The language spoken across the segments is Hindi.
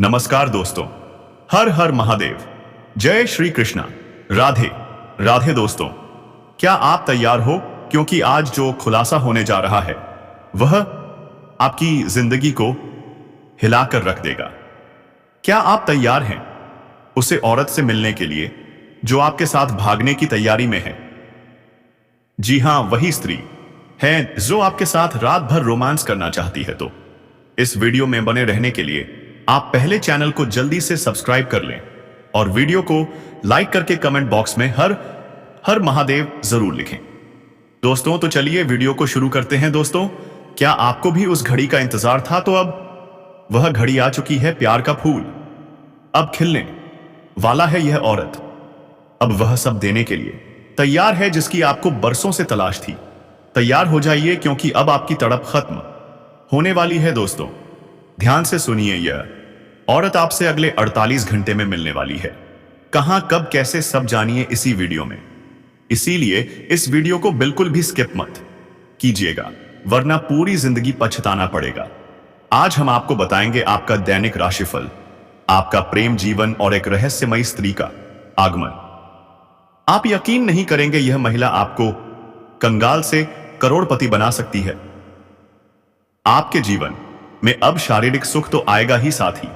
नमस्कार दोस्तों। हर हर महादेव। जय श्री कृष्णा। राधे राधे दोस्तों। क्या आप तैयार हो? क्योंकि आज जो खुलासा होने जा रहा है वह आपकी जिंदगी को हिलाकर रख देगा। क्या आप तैयार हैं उसे औरत से मिलने के लिए जो आपके साथ भागने की तैयारी में है? जी हां, वही स्त्री है जो आपके साथ रात भर रोमांस करना चाहती है। तो इस वीडियो में बने रहने के लिए आप पहले चैनल को जल्दी से सब्सक्राइब कर लें और वीडियो को लाइक करके कमेंट बॉक्स में हर हर महादेव जरूर लिखें। दोस्तों तो चलिए वीडियो को शुरू करते हैं। दोस्तों, क्या आपको भी उस घड़ी का इंतजार था? तो अब वह घड़ी आ चुकी है। प्यार का फूल अब खिलने वाला है। यह औरत अब वह सब देने के लिए तैयार है जिसकी आपको बरसों से तलाश थी। तैयार हो जाइए क्योंकि अब आपकी तड़प खत्म होने वाली है। दोस्तों ध्यान से सुनिए, यह औरत आपसे अगले 48 घंटे में मिलने वाली है। कहां, कब, कैसे, सब जानिए इसी वीडियो में। इसीलिए इस वीडियो को बिल्कुल भी स्किप मत कीजिएगा, वरना पूरी जिंदगी पछताना पड़ेगा। आज हम आपको बताएंगे आपका दैनिक राशिफल, आपका प्रेम जीवन और एक रहस्यमयी स्त्री का आगमन। आप यकीन नहीं करेंगे, यह महिला आपको कंगाल से करोड़पति बना सकती है। आपके जीवन में अब शारीरिक सुख तो आएगा ही, साथ ही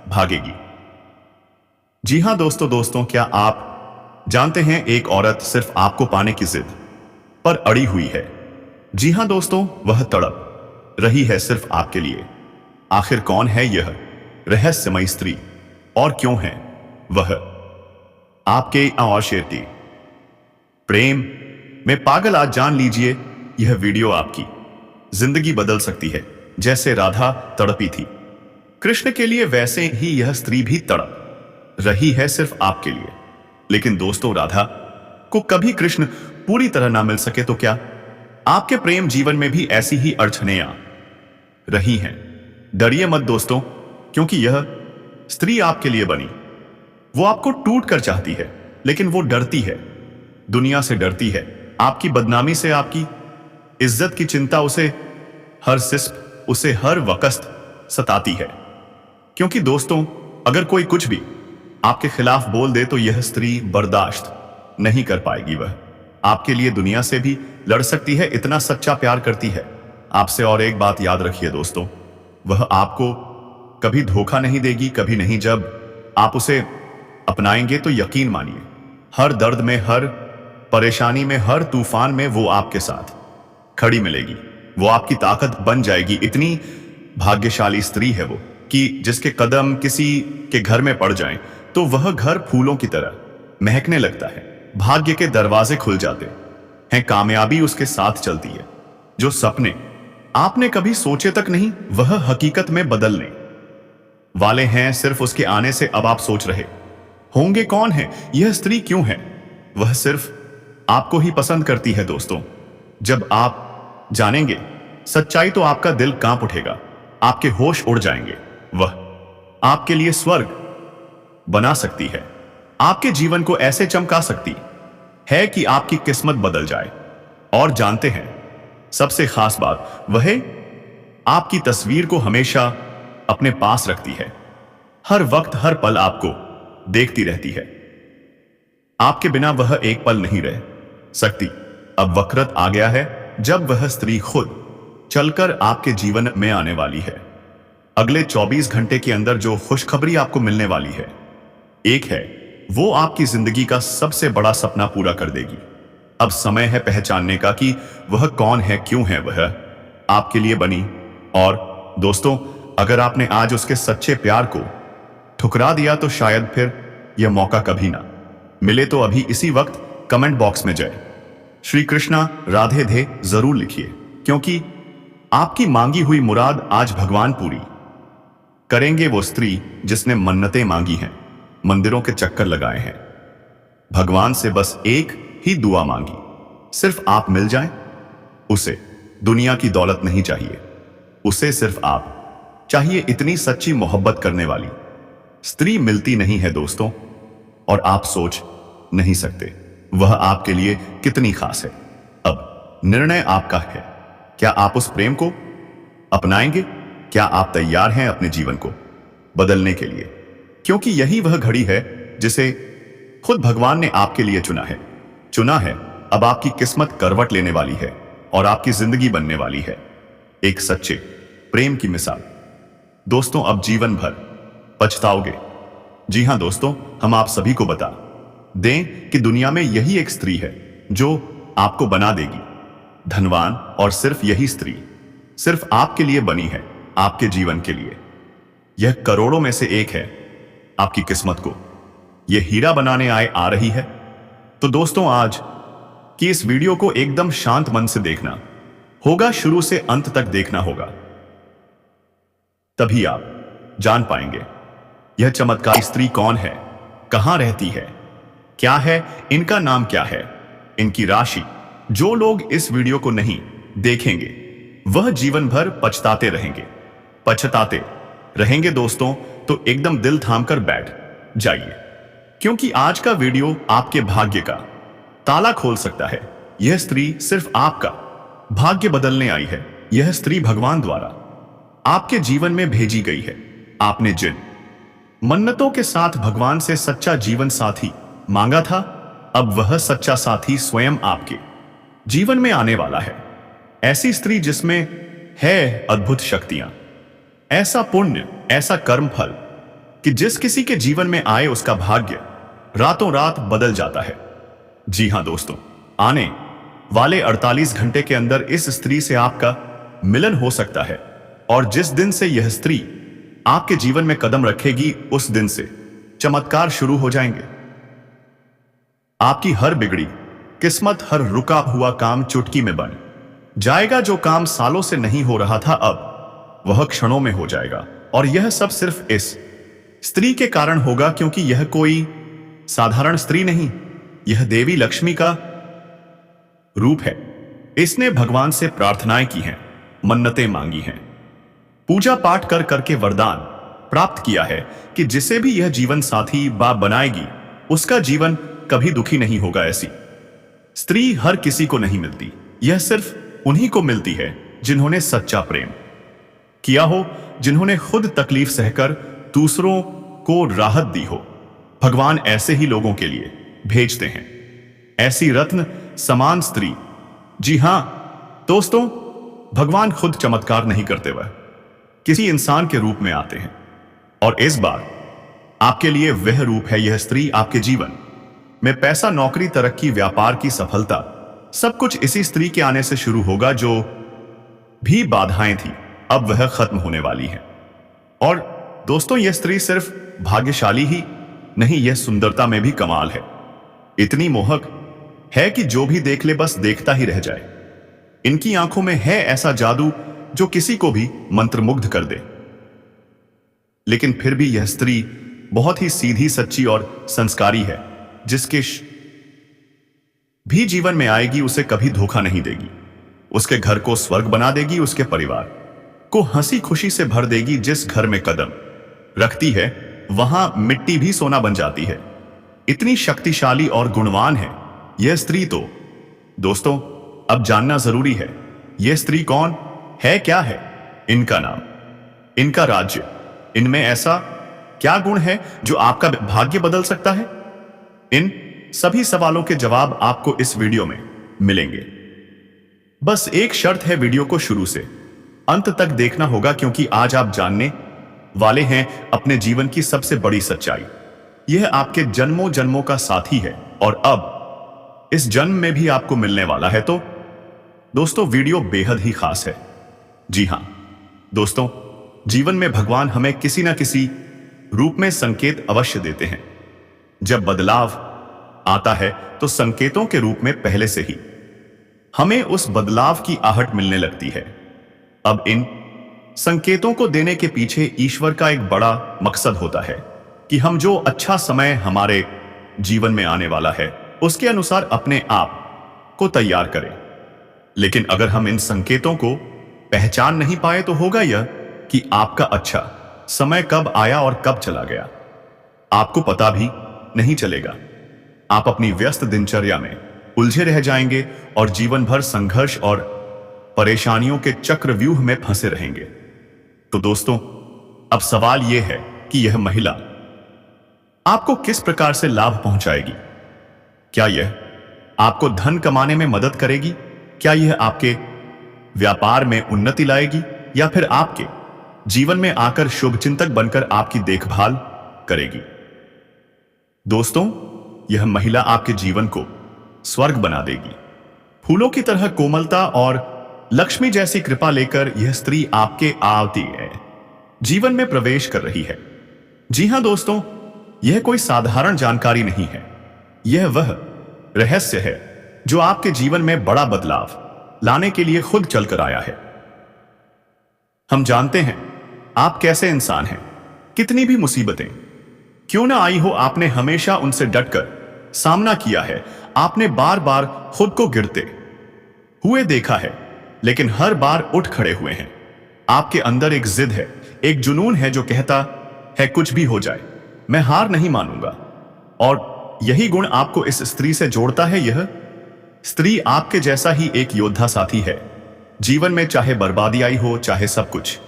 भागेगी। जी हां दोस्तों, क्या आप जानते हैं एक औरत सिर्फ आपको पाने की जिद पर अड़ी हुई है। जी हां दोस्तों, वह तड़प रही है सिर्फ आपके लिए। आखिर कौन है यह रहस्यमयी स्त्री और क्यों है वह आपके और शेरती प्रेम में पागल? आज जान लीजिए, यह वीडियो आपकी जिंदगी बदल सकती है। जैसे राधा तड़पी थी कृष्ण के लिए, वैसे ही यह स्त्री भी तड़प रही है सिर्फ आपके लिए। लेकिन दोस्तों, राधा को कभी कृष्ण पूरी तरह ना मिल सके तो क्या आपके प्रेम जीवन में भी ऐसी ही अड़चनें आ रही हैं? डरिए मत दोस्तों, क्योंकि यह स्त्री आपके लिए बनी। वो आपको टूट कर चाहती है, लेकिन वो डरती है, दुनिया से डरती है, आपकी बदनामी से, आपकी इज्जत की चिंता उसे हर वक्त सताती है। क्योंकि दोस्तों, अगर कोई कुछ भी आपके खिलाफ बोल दे तो यह स्त्री बर्दाश्त नहीं कर पाएगी। वह आपके लिए दुनिया से भी लड़ सकती है, इतना सच्चा प्यार करती है आपसे। और एक बात याद रखिए दोस्तों, वह आपको कभी धोखा नहीं देगी, कभी नहीं। जब आप उसे अपनाएंगे तो यकीन मानिए, हर दर्द में, हर परेशानी में, हर तूफान में वो आपके साथ खड़ी मिलेगी। वो आपकी ताकत बन जाएगी। इतनी भाग्यशाली स्त्री है वो कि जिसके कदम किसी के घर में पड़ जाएं तो वह घर फूलों की तरह महकने लगता है। भाग्य के दरवाजे खुल जाते हैं, कामयाबी उसके साथ चलती है। जो सपने आपने कभी सोचे तक नहीं, वह हकीकत में बदलने वाले हैं सिर्फ उसके आने से। अब आप सोच रहे होंगे, कौन है यह स्त्री, क्यों है वह सिर्फ आपको ही पसंद करती है? दोस्तों, जब आप जानेंगे सच्चाई तो आपका दिल कांप उठेगा, आपके होश उड़ जाएंगे। वह आपके लिए स्वर्ग बना सकती है, आपके जीवन को ऐसे चमका सकती है कि आपकी किस्मत बदल जाए। और जानते हैं सबसे खास बात, वह आपकी तस्वीर को हमेशा अपने पास रखती है, हर वक्त, हर पल आपको देखती रहती है। आपके बिना वह एक पल नहीं रह सकती। अब वक्त आ गया है जब वह स्त्री खुद चलकर आपके जीवन में आने वाली है। अगले 24 घंटे के अंदर जो खुशखबरी आपको मिलने वाली है, एक है वो आपकी जिंदगी का सबसे बड़ा सपना पूरा कर देगी। अब समय है पहचानने का कि वह कौन है, क्यों है वह आपके लिए बनी। और दोस्तों, अगर आपने आज उसके सच्चे प्यार को ठुकरा दिया तो शायद फिर यह मौका कभी ना मिले। तो अभी इसी वक्त कमेंट बॉक्स में जय श्री कृष्णा राधे धे जरूर लिखिए, क्योंकि आपकी मांगी हुई मुराद आज भगवान पूरी करेंगे। वो स्त्री जिसने मन्नतें मांगी हैं, मंदिरों के चक्कर लगाए हैं, भगवान से बस एक ही दुआ मांगी, सिर्फ आप मिल जाएं उसे। दुनिया की दौलत नहीं चाहिए उसे, सिर्फ आप चाहिए। इतनी सच्ची मोहब्बत करने वाली स्त्री मिलती नहीं है दोस्तों, और आप सोच नहीं सकते वह आपके लिए कितनी खास है। अब निर्णय आपका है, क्या आप उस प्रेम को अपनाएंगे? क्या आप तैयार हैं अपने जीवन को बदलने के लिए, क्योंकि यही वह घड़ी है जिसे खुद भगवान ने आपके लिए चुना है। अब आपकी किस्मत करवट लेने वाली है और आपकी जिंदगी बनने वाली है एक सच्चे प्रेम की मिसाल। दोस्तों, अब जीवन भर पछताओगे। जी हां दोस्तों, हम आप सभी को बता दें कि दुनिया में यही एक स्त्री है जो आपको बना देगी धनवान, और सिर्फ यही स्त्री सिर्फ आपके लिए बनी है, आपके जीवन के लिए। यह करोड़ों में से एक है। आपकी किस्मत को यह हीरा बनाने आ रही है। तो दोस्तों, आज की इस वीडियो को एकदम शांत मन से देखना होगा, शुरू से अंत तक देखना होगा, तभी आप जान पाएंगे यह चमत्कारी स्त्री कौन है, कहां रहती है, क्या है इनका नाम, क्या है इनकी राशि। जो लोग इस वीडियो को नहीं देखेंगे वह जीवन भर पछताते रहेंगे दोस्तों। तो एकदम दिल थामकर बैठ जाइए, क्योंकि आज का वीडियो आपके भाग्य का ताला खोल सकता है। यह स्त्री सिर्फ आपका भाग्य बदलने आई है। यह स्त्री भगवान द्वारा आपके जीवन में भेजी गई है। आपने जिन मन्नतों के साथ भगवान से सच्चा जीवन साथी मांगा था, अब वह सच्चा साथी स्वयं आपके जीवन में आने वाला है। ऐसी स्त्री जिसमें है अद्भुत शक्तियां, ऐसा पुण्य, ऐसा कर्म फल कि जिस किसी के जीवन में आए उसका भाग्य रातों रात बदल जाता है। जी हां दोस्तों, आने वाले 48 घंटे के अंदर इस स्त्री से आपका मिलन हो सकता है, और जिस दिन से यह स्त्री आपके जीवन में कदम रखेगी उस दिन से चमत्कार शुरू हो जाएंगे। आपकी हर बिगड़ी किस्मत, हर रुका हुआ काम चुटकी में बन जाएगा। जो काम सालों से नहीं हो रहा था अब वह क्षणों में हो जाएगा, और यह सब सिर्फ इस स्त्री के कारण होगा, क्योंकि यह कोई साधारण स्त्री नहीं, यह देवी लक्ष्मी का रूप है। इसने भगवान से प्रार्थनाएं की हैं, मन्नतें मांगी हैं, पूजा पाठ कर करके वरदान प्राप्त किया है कि जिसे भी यह जीवन साथी बनाएगी उसका जीवन कभी दुखी नहीं होगा। ऐसी स्त्री हर किसी को नहीं मिलती, यह सिर्फ उन्हीं को मिलती है जिन्होंने सच्चा प्रेम किया हो, जिन्होंने खुद तकलीफ सहकर दूसरों को राहत दी हो। भगवान ऐसे ही लोगों के लिए भेजते हैं ऐसी रत्न समान स्त्री। जी हां दोस्तों, भगवान खुद चमत्कार नहीं करते, वह किसी इंसान के रूप में आते हैं, और इस बार आपके लिए वह रूप है यह स्त्री। आपके जीवन में पैसा, नौकरी, तरक्की, व्यापार की सफलता, सब कुछ इसी स्त्री के आने से शुरू होगा। जो भी बाधाएं थी अब वह खत्म होने वाली है। और दोस्तों, यह स्त्री सिर्फ भाग्यशाली ही नहीं, यह सुंदरता में भी कमाल है। इतनी मोहक है कि जो भी देख ले बस देखता ही रह जाए। इनकी आंखों में है ऐसा जादू जो किसी को भी मंत्रमुग्ध कर दे। लेकिन फिर भी यह स्त्री बहुत ही सीधी, सच्ची और संस्कारी है। जिसके भी जीवन में आएगी उसे कभी धोखा नहीं देगी, उसके घर को स्वर्ग बना देगी, उसके परिवार को हंसी खुशी से भर देगी। जिस घर में कदम रखती है वहां मिट्टी भी सोना बन जाती है। इतनी शक्तिशाली और गुणवान है यह स्त्री। तो दोस्तों, अब जानना जरूरी है यह स्त्री कौन है, क्या है इनका नाम, इनका राज्य, इनमें ऐसा क्या गुण है जो आपका भाग्य बदल सकता है। इन सभी सवालों के जवाब आपको इस वीडियो में मिलेंगे। बस एक शर्त है, वीडियो को शुरू से अंत तक देखना होगा, क्योंकि आज आप जानने वाले हैं अपने जीवन की सबसे बड़ी सच्चाई। यह आपके जन्मों जन्मों का साथी है और अब इस जन्म में भी आपको मिलने वाला है। तो दोस्तों, वीडियो बेहद ही खास है। जी हां दोस्तों, जीवन में भगवान हमें किसी न किसी रूप में संकेत अवश्य देते हैं। जब बदलाव आता है तो संकेतों के रूप में पहले से ही हमें उस बदलाव की आहट मिलने लगती है। अब इन संकेतों को देने के पीछे ईश्वर का एक बड़ा मकसद होता है कि हम जो अच्छा समय हमारे जीवन में आने वाला है उसके अनुसार अपने आप को तैयार करें। लेकिन अगर हम इन संकेतों को पहचान नहीं पाए तो होगा यह कि आपका अच्छा समय कब आया और कब चला गया आपको पता भी नहीं चलेगा। आप अपनी व्यस्त दिनचर्या में उलझे रह जाएंगे और जीवन भर संघर्ष और परेशानियों के चक्रव्यूह में फंसे रहेंगे। तो दोस्तों, अब सवाल यह है कि यह महिला आपको किस प्रकार से लाभ पहुंचाएगी। क्या यह आपको धन कमाने में मदद करेगी? क्या यह आपके व्यापार में उन्नति लाएगी, या फिर आपके जीवन में आकर शुभचिंतक बनकर आपकी देखभाल करेगी? दोस्तों, यह महिला आपके जीवन को स्वर्ग बना देगी। फूलों की तरह कोमलता और लक्ष्मी जैसी कृपा लेकर यह स्त्री आपके आती है जीवन में प्रवेश कर रही है। जी हां दोस्तों, यह कोई साधारण जानकारी नहीं है। यह वह रहस्य है जो आपके जीवन में बड़ा बदलाव लाने के लिए खुद चलकर आया है। हम जानते हैं आप कैसे इंसान हैं। कितनी भी मुसीबतें क्यों ना आई हो, आपने हमेशा उनसे डटकर सामना किया है। आपने बार बार खुद को गिरते हुए देखा है, लेकिन हर बार उठ खड़े हुए हैं। आपके अंदर एक जिद है, एक जुनून है जो कहता है कुछ भी हो जाए, मैं हार नहीं मानूंगा। और यही गुण आपको इस स्त्री से जोड़ता है। यह स्त्री आपके जैसा ही एक योद्धा साथी है। जीवन में चाहे बर्बादी आई हो, चाहे सब कुछ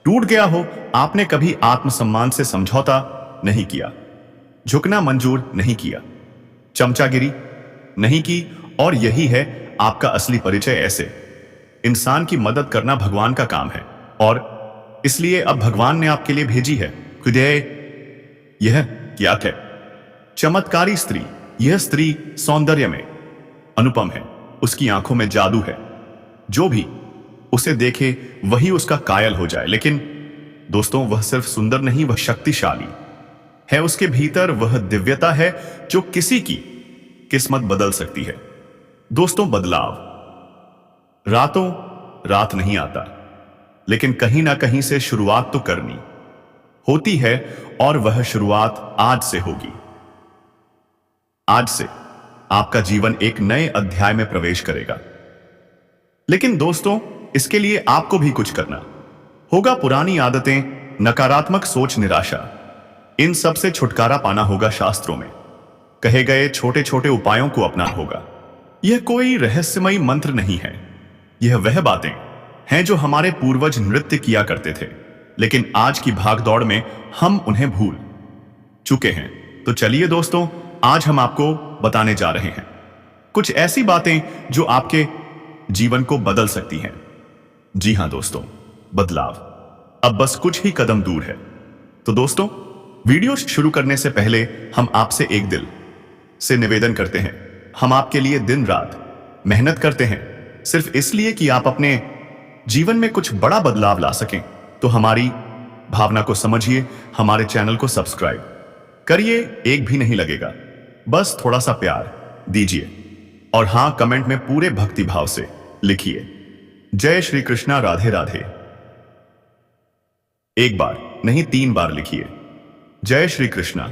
टूट गया हो, आपने कभी आत्मसम्मान से समझौता नहीं किया, झुकना मंजूर नहीं किया, चमचागिरी नहीं की। और यही है आपका असली परिचय। ऐसे इंसान की मदद करना भगवान का काम है, और इसलिए अब भगवान ने आपके लिए भेजी है हृदय। यह क्या है? चमत्कारी स्त्री। यह स्त्री सौंदर्य में अनुपम है। उसकी आंखों में जादू है। जो भी उसे देखे वही उसका कायल हो जाए। लेकिन दोस्तों, वह सिर्फ सुंदर नहीं, वह शक्तिशाली है। उसके भीतर वह दिव्यता है जो किसी की किस्मत बदल सकती है। दोस्तों, बदलाव रातों रात नहीं आता, लेकिन कहीं ना कहीं से शुरुआत तो करनी होती है, और वह शुरुआत आज से होगी। आज से आपका जीवन एक नए अध्याय में प्रवेश करेगा। लेकिन दोस्तों, इसके लिए आपको भी कुछ करना होगा। पुरानी आदतें, नकारात्मक सोच, निराशा, इन सब से छुटकारा पाना होगा। शास्त्रों में कहे गए छोटे छोटे उपायों को अपनाना होगा। यह कोई रहस्यमयी मंत्र नहीं है। यह वह बातें हैं जो हमारे पूर्वज नृत्य किया करते थे, लेकिन आज की भागदौड़ में हम उन्हें भूल चुके हैं। तो चलिए दोस्तों, आज हम आपको बताने जा रहे हैं कुछ ऐसी बातें जो आपके जीवन को बदल सकती हैं। जी हां दोस्तों, बदलाव अब बस कुछ ही कदम दूर है। तो दोस्तों, वीडियो शुरू करने से पहले हम आपसे एक दिल से निवेदन करते हैं। हम आपके लिए दिन रात मेहनत करते हैं, सिर्फ इसलिए कि आप अपने जीवन में कुछ बड़ा बदलाव ला सकें। तो हमारी भावना को समझिए, हमारे चैनल को सब्सक्राइब करिए। एक भी नहीं लगेगा, बस थोड़ा सा प्यार दीजिए। और हां, कमेंट में पूरे भक्ति भाव से लिखिए, जय श्री कृष्णा, राधे राधे। एक बार नहीं, 3 बार लिखिए, जय श्री कृष्णा,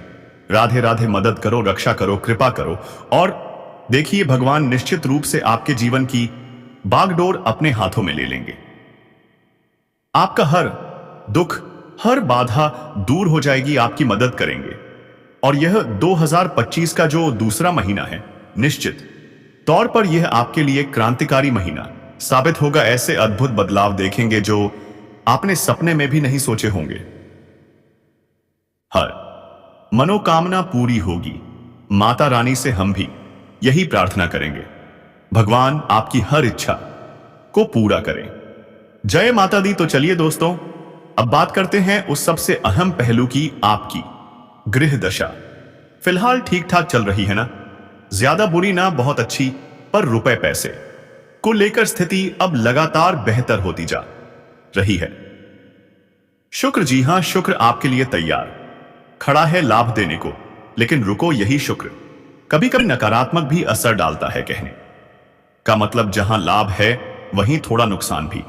राधे राधे। मदद करो, रक्षा करो, कृपा करो, और देखिए भगवान निश्चित रूप से आपके जीवन की बागडोर अपने हाथों में ले लेंगे। आपका हर दुख, हर बाधा दूर हो जाएगी, आपकी मदद करेंगे। और यह 2025 का जो दूसरा महीना है, निश्चित तौर पर यह आपके लिए क्रांतिकारी महीना साबित होगा। ऐसे अद्भुत बदलाव देखेंगे जो आपने सपने में भी नहीं सोचे होंगे। हर मनोकामना पूरी होगी। माता रानी से हम भी यही प्रार्थना करेंगे, भगवान आपकी हर इच्छा को पूरा करें। जय माता दी। तो चलिए दोस्तों, अब बात करते हैं उस सबसे अहम पहलू की, आपकी गृह दशा। फिलहाल ठीक ठाक चल रही है ना? ज्यादा बुरी ना बहुत अच्छी, पर रुपए पैसे को लेकर स्थिति अब लगातार बेहतर होती जा रही है। शुक्र, जी हां, शुक्र आपके लिए तैयार खड़ा है लाभ देने को। लेकिन रुको, यही शुक्र कभी कभी नकारात्मक भी असर डालता है। कहने का मतलब जहां लाभ है वहीं थोड़ा नुकसान भी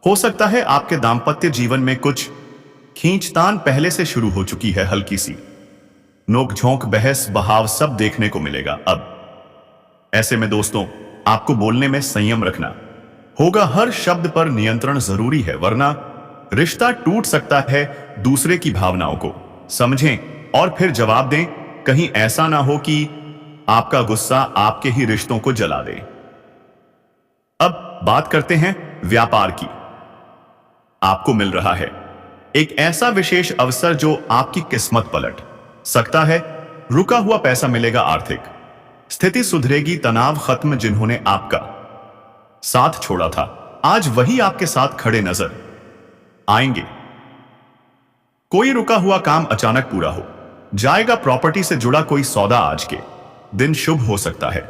हो सकता है। आपके दाम्पत्य जीवन में कुछ खींचतान पहले से शुरू हो चुकी है। हल्की सी नोक-झोंक, बहस बहाव सब देखने को मिलेगा अब। ऐसे में दोस्तों, आपको बोलने में संयम रखना होगा। हर शब्द पर नियंत्रण जरूरी है, वरना रिश्ता टूट सकता है। दूसरे की भावनाओं को समझें और फिर जवाब दें। कहीं ऐसा ना हो कि आपका गुस्सा आपके ही रिश्तों को जला दे। अब बात करते हैं व्यापार की। आपको मिल रहा है एक ऐसा विशेष अवसर जो आपकी किस्मत पलट सकता है। रुका हुआ पैसा मिलेगा, आर्थिक स्थिति सुधरेगी, तनाव खत्म। जिन्होंने आपका साथ छोड़ा था आज वही आपके साथ खड़े नजर आएंगे। कोई रुका हुआ काम अचानक पूरा हो जाएगा। प्रॉपर्टी से जुड़ा कोई सौदा आज के दिन शुभ हो सकता है।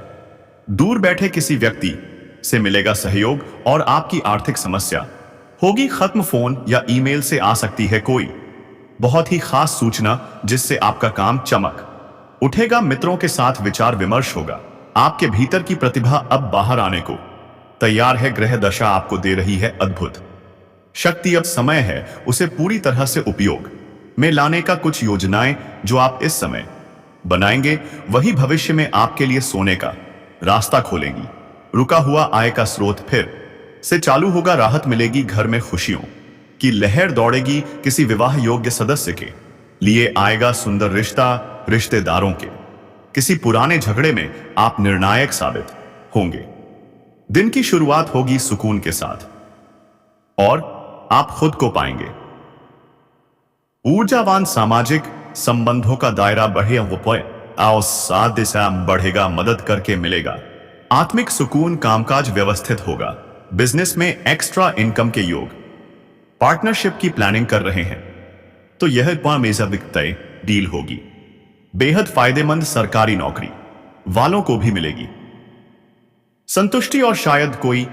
दूर बैठे किसी व्यक्ति से मिलेगा सहयोग और आपकी आर्थिक समस्या होगी खत्म। फोन या ईमेल से आ सकती है कोई बहुत ही खास सूचना जिससे आपका काम चमक उठेगा। मित्रों के साथ विचार विमर्श होगा। आपके भीतर की प्रतिभा अब बाहर आने को तैयार है। ग्रह दशा आपको दे रही है अद्भुत शक्ति। अब समय है उसे पूरी तरह से उपयोग में लाने का। कुछ योजनाएं जो आप इस समय बनाएंगे वही भविष्य में आपके लिए सोने का रास्ता खोलेंगी। रुका हुआ आय का स्रोत फिर से चालू होगा। राहत मिलेगी, घर में खुशियों की लहर दौड़ेगी। किसी विवाह योग्य सदस्य के लिए आएगा सुंदर रिश्ता। रिश्तेदारों के किसी पुराने झगड़े में आप निर्णायक साबित होंगे। दिन की शुरुआत होगी सुकून के साथ और आप खुद को पाएंगे ऊर्जावान। सामाजिक संबंधों का दायरा बढ़े और साथ दिशा बढ़ेगा। मदद करके मिलेगा आत्मिक सुकून। कामकाज व्यवस्थित होगा। बिजनेस में एक्स्ट्रा इनकम के योग। पार्टनरशिप की प्लानिंग कर रहे हैं तो यह तय डील होगी। बेहद फायदेमंद सरकारी नौकरी वालों को भी मिलेगी संतुष्टि। और शायद कोई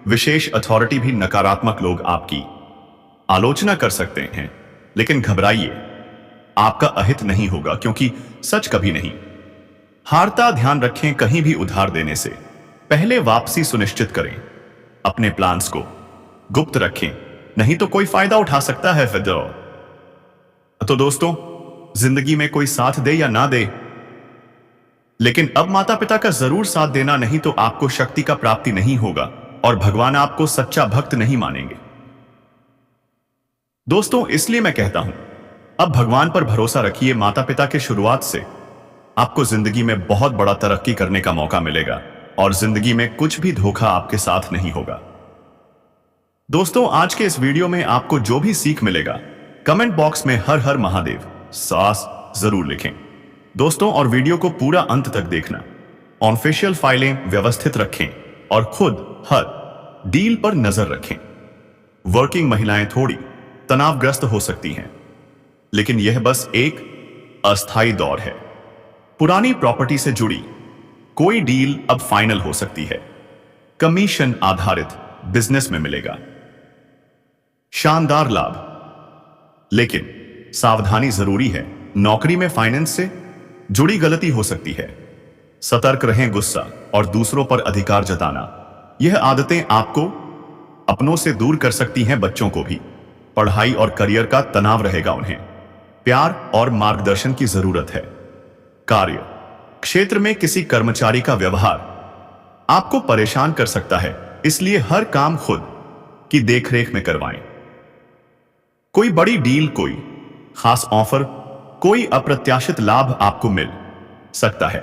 विशेष अथॉरिटी भी। नकारात्मक लोग आपकी आलोचना कर सकते हैं लेकिन घबराइए, आपका अहित नहीं होगा क्योंकि सच कभी नहीं हारता। ध्यान रखें कहीं भी उधार देने से पहले वापसी सुनिश्चित करें। अपने प्लान्स को गुप्त रखें नहीं तो कोई फायदा उठा सकता है। फिर तो दोस्तों, जिंदगी में कोई साथ दे या ना दे, लेकिन अब माता पिता का जरूर साथ देना, नहीं तो आपको शक्ति का प्राप्ति नहीं होगा और भगवान आपको सच्चा भक्त नहीं मानेंगे। दोस्तों, इसलिए मैं कहता हूं अब भगवान पर भरोसा रखिए। माता पिता के शुरुआत से आपको जिंदगी में बहुत बड़ा तरक्की करने का मौका मिलेगा और जिंदगी में कुछ भी धोखा आपके साथ नहीं होगा। दोस्तों, आज के इस वीडियो में आपको जो भी सीख मिलेगा कमेंट बॉक्स में हर हर महादेव सास जरूर लिखें दोस्तों, और वीडियो को पूरा अंत तक देखना। ऑफिशियल फाइलें व्यवस्थित रखें और खुद हर डील पर नजर रखें। वर्किंग महिलाएं थोड़ी तनावग्रस्त हो सकती हैं, लेकिन यह बस एक अस्थायी दौर है। पुरानी प्रॉपर्टी से जुड़ी कोई डील अब फाइनल हो सकती है। कमीशन आधारित बिजनेस में मिलेगा शानदार लाभ, लेकिन सावधानी जरूरी है। नौकरी में फाइनेंस से जुड़ी गलती हो सकती है। सतर्क रहें। गुस्सा और दूसरों पर अधिकार जताना, यह आदतें आपको अपनों से दूर कर सकती हैं। बच्चों को भी पढ़ाई और करियर का तनाव रहेगा। उन्हें प्यार और मार्गदर्शन की जरूरत है। कार्य क्षेत्र में किसी कर्मचारी का व्यवहार आपको परेशान कर सकता है, इसलिए हर काम खुद की देखरेख में करवाएं। कोई बड़ी डील, कोई खास ऑफर, कोई अप्रत्याशित लाभ आपको मिल सकता है।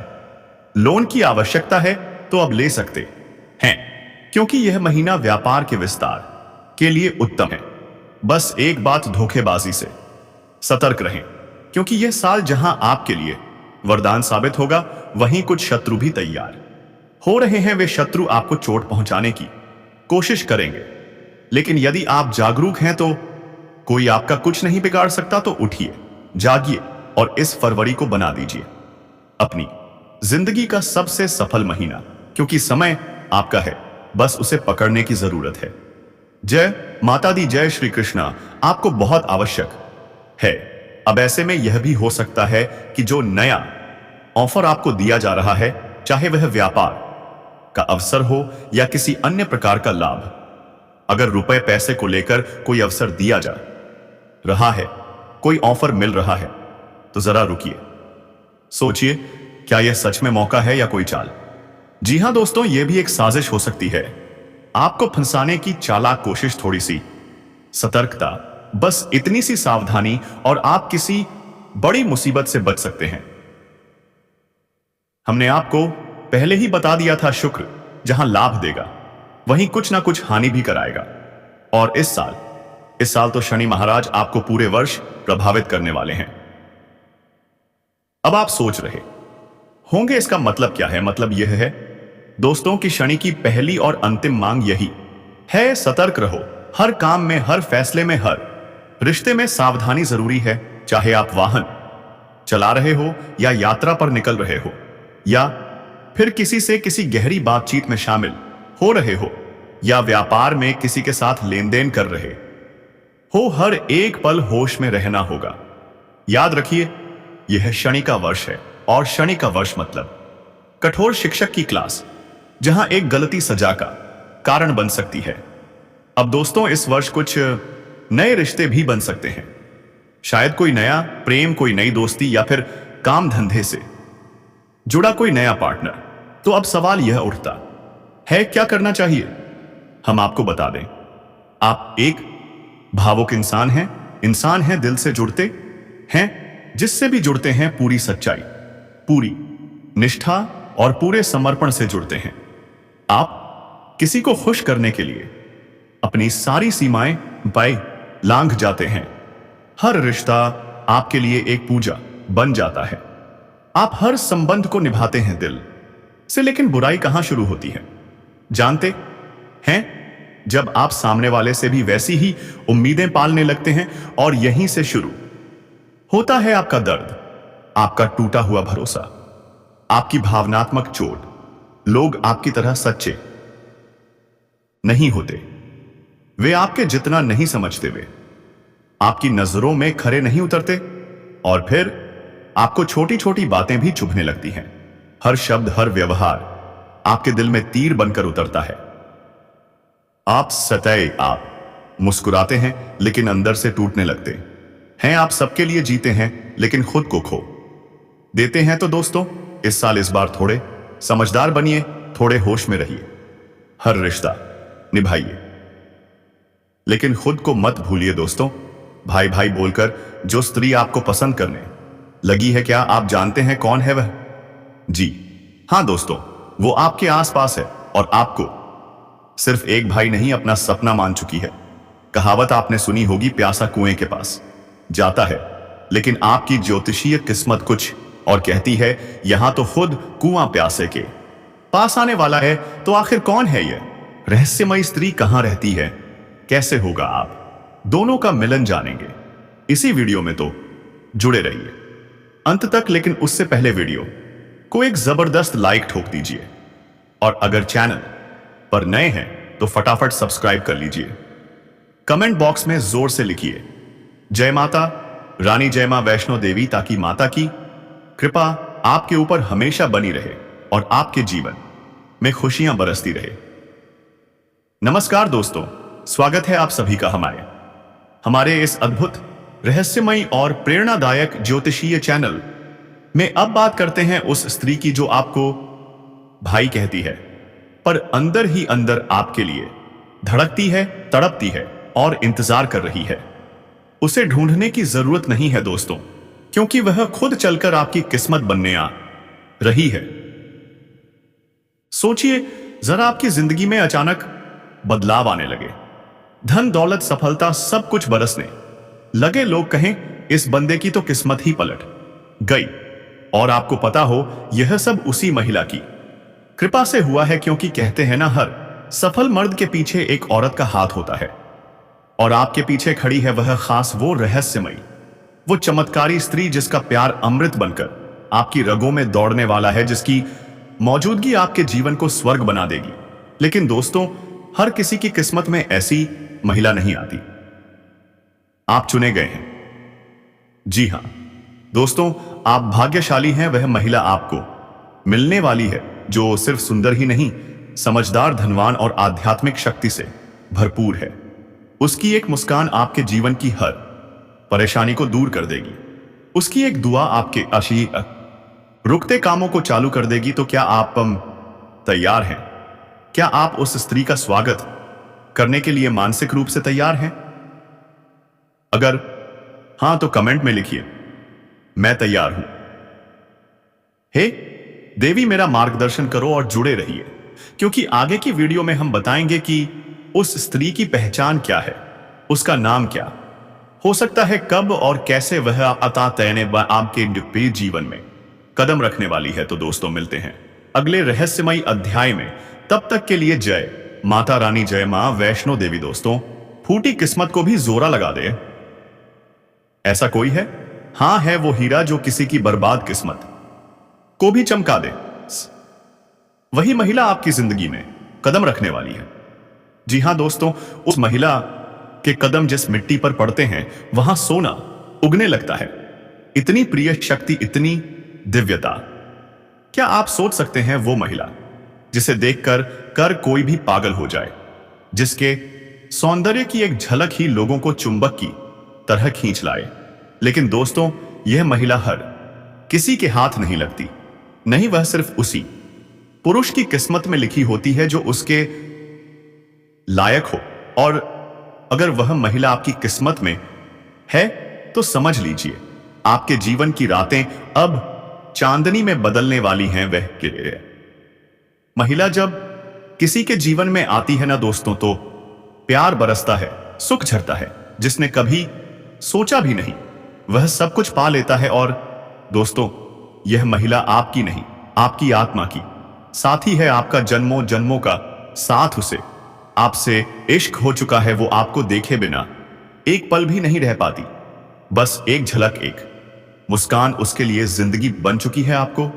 लोन की आवश्यकता है तो अब ले सकते हैं, क्योंकि यह महीना व्यापार के विस्तार के लिए उत्तम है। बस एक बात, धोखेबाजी से सतर्क रहें, क्योंकि यह साल जहां आपके लिए वरदान साबित होगा, वहीं कुछ शत्रु भी तैयार हो रहे हैं। वे शत्रु आपको चोट पहुंचाने की कोशिश करेंगे, लेकिन यदि आप जागरूक हैं तो कोई आपका कुछ नहीं बिगाड़ सकता। तो उठिए, जागिए और इस फरवरी को बना दीजिए अपनी जिंदगी का सबसे सफल महीना, क्योंकि समय आपका है, बस उसे पकड़ने की जरूरत है। जय माता दी, जय श्री कृष्णा। आपको बहुत आवश्यक है। अब ऐसे में यह भी हो सकता है कि जो नया ऑफर आपको दिया जा रहा है, चाहे वह व्यापार का अवसर हो या किसी अन्य प्रकार का लाभ, अगर रुपए पैसे को लेकर कोई अवसर दिया जा रहा है, कोई ऑफर मिल रहा है, तो जरा रुकिए, सोचिए, क्या यह सच में मौका है या कोई चाल। जी हां दोस्तों, यह भी एक साजिश हो सकती है, आपको फंसाने की चालाक कोशिश। थोड़ी सी सतर्कता, बस इतनी सी सावधानी और आप किसी बड़ी मुसीबत से बच सकते हैं। हमने आपको पहले ही बता दिया था, शुक्र जहां लाभ देगा वहीं कुछ ना कुछ हानि भी कराएगा। और इस साल इस साल तो शनि महाराज आपको पूरे वर्ष प्रभावित करने वाले हैं। अब आप सोच रहे होंगे इसका मतलब क्या है। मतलब यह है दोस्तों कि शनि की पहली और अंतिम मांग यही है, सतर्क रहो। हर काम में, हर फैसले में, हर रिश्ते में सावधानी जरूरी है। चाहे आप वाहन चला रहे हो या यात्रा पर निकल रहे हो या फिर किसी से किसी गहरी बातचीत में शामिल हो रहे हो या व्यापार में किसी के साथ लेन देन कर रहे हो, हर एक पल होश में रहना होगा। याद रखिए, यह शनि का वर्ष है और शनि का वर्ष मतलब कठोर शिक्षक की क्लास, जहां एक गलती सजा का कारण बन सकती है। अब दोस्तों, इस वर्ष कुछ नए रिश्ते भी बन सकते हैं। शायद कोई नया प्रेम, कोई नई दोस्ती या फिर काम धंधे से जुड़ा कोई नया पार्टनर। तो अब सवाल यह उठता है, क्या करना चाहिए? हम आपको बता दें, आप एक भावुक इंसान हैं, दिल से जुड़ते हैं, जिससे भी जुड़ते हैं पूरी सच्चाई, पूरी निष्ठा और पूरे समर्पण से जुड़ते हैं। आप किसी को खुश करने के लिए अपनी सारी सीमाएं लांघ जाते हैं। हर रिश्ता आपके लिए एक पूजा बन जाता है। आप हर संबंध को निभाते हैं दिल से, लेकिन बुराई कहां शुरू होती है जानते हैं? जब आप सामने वाले से भी वैसी ही उम्मीदें पालने लगते हैं, और यहीं से शुरू होता है आपका दर्द, आपका टूटा हुआ भरोसा, आपकी भावनात्मक चोट। लोग आपकी तरह सच्चे नहीं होते। वे आपके जितना नहीं समझते, वे आपकी नजरों में खरे नहीं उतरते, और फिर आपको छोटी छोटी बातें भी चुभने लगती हैं। हर शब्द, हर व्यवहार आपके दिल में तीर बनकर उतरता है। आप मुस्कुराते हैं लेकिन अंदर से टूटने लगते हैं। आप सबके लिए जीते हैं लेकिन खुद को खो देते हैं। तो दोस्तों, इस साल इस बार थोड़े समझदार बनिए, थोड़े होश में रहिए। हर रिश्ता निभाइए, लेकिन खुद को मत भूलिए दोस्तों। भाई भाई बोलकर जो स्त्री आपको पसंद करने लगी है, क्या आप जानते हैं कौन है वह? जी हां दोस्तों, वो आपके आसपास है और आपको सिर्फ एक भाई नहीं, अपना सपना मान चुकी है। कहावत आपने सुनी होगी, प्यासा कुएं के पास जाता है, लेकिन आपकी ज्योतिषीय किस्मत कुछ और कहती है। यहां तो खुद कुआं प्यासे के पास आने वाला है। तो आखिर कौन है यह रहस्यमयी स्त्री? कहां रहती है? कैसे होगा? आप दोनों का मिलन जानेंगे इसी वीडियो में, तो जुड़े रहिए अंत तक। लेकिन उससे पहले वीडियो को एक जबरदस्त लाइक ठोक दीजिए, और अगर चैनल पर नए हैं तो फटाफट सब्सक्राइब कर लीजिए। कमेंट बॉक्स में जोर से लिखिए, जय माता रानी, जय मां वैष्णो देवी, ताकि माता की कृपा आपके ऊपर हमेशा बनी रहे और आपके जीवन में खुशियां बरसती रहे। नमस्कार दोस्तों, स्वागत है आप सभी का हमारे इस अद्भुत, रहस्यमयी और प्रेरणादायक ज्योतिषीय चैनल में। अब बात करते हैं उस स्त्री की जो आपको भाई कहती है, पर अंदर ही अंदर आपके लिए धड़कती है, तड़पती है और इंतजार कर रही है। उसे ढूंढने की जरूरत नहीं है दोस्तों, क्योंकि वह खुद चलकर आपकी किस्मत बनने आ रही है। सोचिए जरा, आपकी जिंदगी में अचानक बदलाव आने लगे, धन दौलत सफलता सब कुछ बरसने लगे। लोग कहें इस बंदे की तो किस्मत ही पलट गई, और आपको पता हो यह सब उसी महिला की कृपा से हुआ है। क्योंकि कहते हैं ना, हर सफल मर्द के पीछे एक औरत का हाथ होता है, और आपके पीछे खड़ी है वह खास, वो रहस्यमयी, वो चमत्कारी स्त्री जिसका प्यार अमृत बनकर आपकी रगों में दौड़ने वाला है, जिसकी मौजूदगी आपके जीवन को स्वर्ग बना देगी। लेकिन दोस्तों, हर किसी की किस्मत में ऐसी महिला नहीं आती। आप चुने गए हैं। जी हां दोस्तों, आप भाग्यशाली हैं। वह महिला आपको मिलने वाली है जो सिर्फ सुंदर ही नहीं, समझदार, धनवान और आध्यात्मिक शक्ति से भरपूर है। उसकी एक मुस्कान आपके जीवन की हर परेशानी को दूर कर देगी। उसकी एक दुआ आपके रुकते कामों को चालू कर देगी। तो क्या आप तैयार हैं? क्या आप उस स्त्री का स्वागत करने के लिए मानसिक रूप से तैयार हैं? अगर हां तो कमेंट में लिखिए, मैं तैयार हूं। हे देवी, मेरा मार्गदर्शन करो और जुड़े रहिए, क्योंकि आगे की वीडियो में हम बताएंगे कि उस स्त्री की पहचान क्या है, उसका नाम क्या हो सकता है, कब और कैसे वह अता तैने आपके जीवन में कदम रखने वाली है। तो दोस्तों मिलते हैं अगले रहस्यमयी अध्याय में। तब तक के लिए जय माता रानी, जय मां वैष्णो देवी। दोस्तों, फूटी किस्मत को भी जोरा लगा दे, ऐसा कोई है? हां, है वो हीरा जो किसी की बर्बाद किस्मत को भी चमका दे। वही महिला आपकी जिंदगी में कदम रखने वाली है। जी हां दोस्तों, उस महिला के कदम जिस मिट्टी पर पड़ते हैं वहां सोना उगने लगता है। इतनी प्रिय शक्ति, इतनी दिव्यता। क्या आप सोच सकते हैं वो महिला जिसे देखकर कोई भी पागल हो जाए, जिसके सौंदर्य की एक झलक ही लोगों को चुंबक की तरह खींच लाए। लेकिन दोस्तों, यह महिला हर किसी के हाथ नहीं लगती। नहीं, वह सिर्फ उसी पुरुष की किस्मत में लिखी होती है जो उसके लायक हो। और अगर वह महिला आपकी किस्मत में है तो समझ लीजिए आपके जीवन की रातें अब चांदनी में बदलने वाली हैं। वह महिला जब किसी के जीवन में आती है ना दोस्तों, तो प्यार बरसता है, सुख झरता है। जिसने कभी सोचा भी नहीं वह सब कुछ पा लेता है। और दोस्तों, यह महिला आपकी नहीं, आपकी आत्मा की साथी है, आपका जन्मों जन्मों का साथ। उसे आपसे इश्क हो चुका है। वो आपको देखे बिना एक पल भी नहीं रह पाती। बस एक झलक, एक मुस्कान उसके लिए जिंदगी बन चुकी है। आपको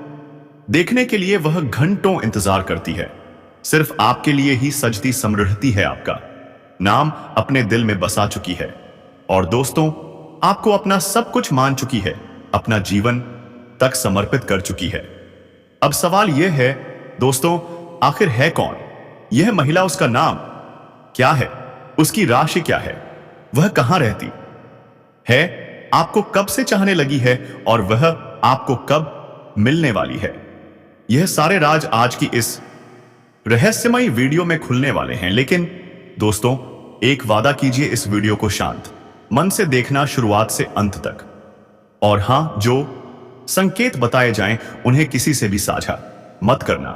देखने के लिए वह घंटों इंतजार करती है। सिर्फ आपके लिए ही सजती समृद्धि है। आपका नाम अपने दिल में बसा चुकी है। और दोस्तों, आपको अपना सब कुछ मान चुकी है, अपना जीवन तक समर्पित कर चुकी है। अब सवाल यह है दोस्तों, आखिर है कौन यह महिला? उसका नाम क्या है? उसकी राशि क्या है? वह कहां रहती है? आपको कब से चाहने लगी है? और वह आपको कब मिलने वाली है? यह सारे राज आज की इस रहस्यमयी वीडियो में खुलने वाले हैं। लेकिन दोस्तों, एक वादा कीजिए, इस वीडियो को शांत मन से देखना, शुरुआत से अंत तक। और हां, जो संकेत बताए जाएं उन्हें किसी से भी साझा मत करना,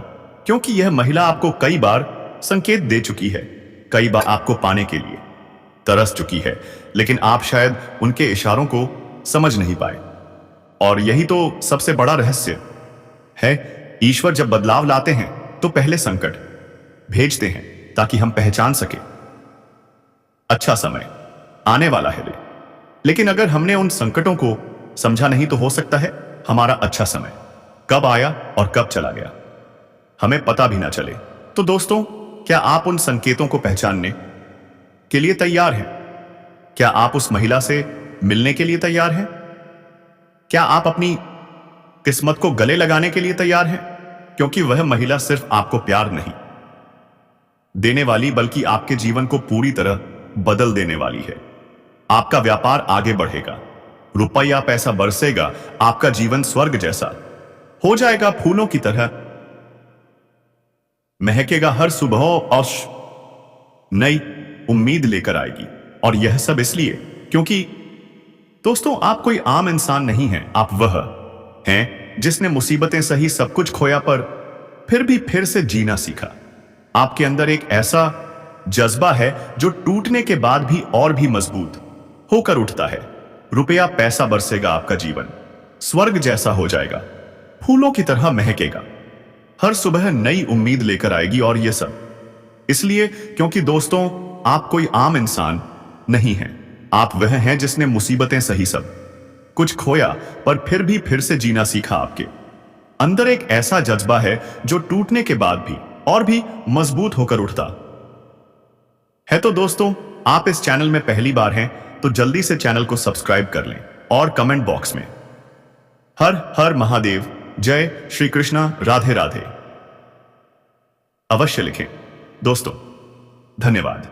क्योंकि यह महिला आपको कई बार संकेत दे चुकी है, कई बार आपको पाने के लिए तरस चुकी है, लेकिन आप शायद उनके इशारों को समझ नहीं पाए। और यही तो सबसे बड़ा रहस्य है। ईश्वर जब बदलाव लाते हैं तो पहले संकट भेजते हैं ताकि हम पहचान सके अच्छा समय आने वाला है। लेकिन अगर हमने उन संकटों को समझा नहीं तो हो सकता है हमारा अच्छा समय कब आया और कब चला गया हमें पता भी ना चले। तो दोस्तों, क्या आप उन संकेतों को पहचानने के लिए तैयार हैं? क्या आप उस महिला से मिलने के लिए तैयार हैं? क्या आप अपनी किस्मत को गले लगाने के लिए तैयार हैं? क्योंकि वह महिला सिर्फ आपको प्यार नहीं देने वाली, बल्कि आपके जीवन को पूरी तरह बदल देने वाली है। आपका व्यापार आगे बढ़ेगा, रुपया पैसा बरसेगा, आपका जीवन स्वर्ग जैसा हो जाएगा, फूलों की तरह महकेगा। हर सुबह और नई उम्मीद लेकर आएगी। और यह सब इसलिए क्योंकि दोस्तों, आप कोई आम इंसान नहीं हैं। आप वह हैं जिसने मुसीबतें सही सब कुछ खोया, पर फिर भी फिर से जीना सीखा। आपके अंदर एक ऐसा जज्बा है जो टूटने के बाद भी और भी मजबूत होकर उठता है। रुपया पैसा बरसेगा, आपका जीवन स्वर्ग जैसा हो जाएगा, फूलों की तरह महकेगा, हर सुबह नई उम्मीद लेकर आएगी। और यह सब इसलिए क्योंकि दोस्तों, आप कोई आम इंसान नहीं हैं। आप वह हैं जिसने मुसीबतें सही सब कुछ खोया, पर फिर भी फिर से जीना सीखा। आपके अंदर एक ऐसा जज्बा है जो टूटने के बाद भी और भी मजबूत होकर उठता है। तो दोस्तों, आप इस चैनल में पहली बार हैं तो जल्दी से चैनल को सब्सक्राइब कर लें और कमेंट बॉक्स में हर हर महादेव, जय श्री कृष्णा, राधे राधे अवश्य लिखें। दोस्तों, धन्यवाद।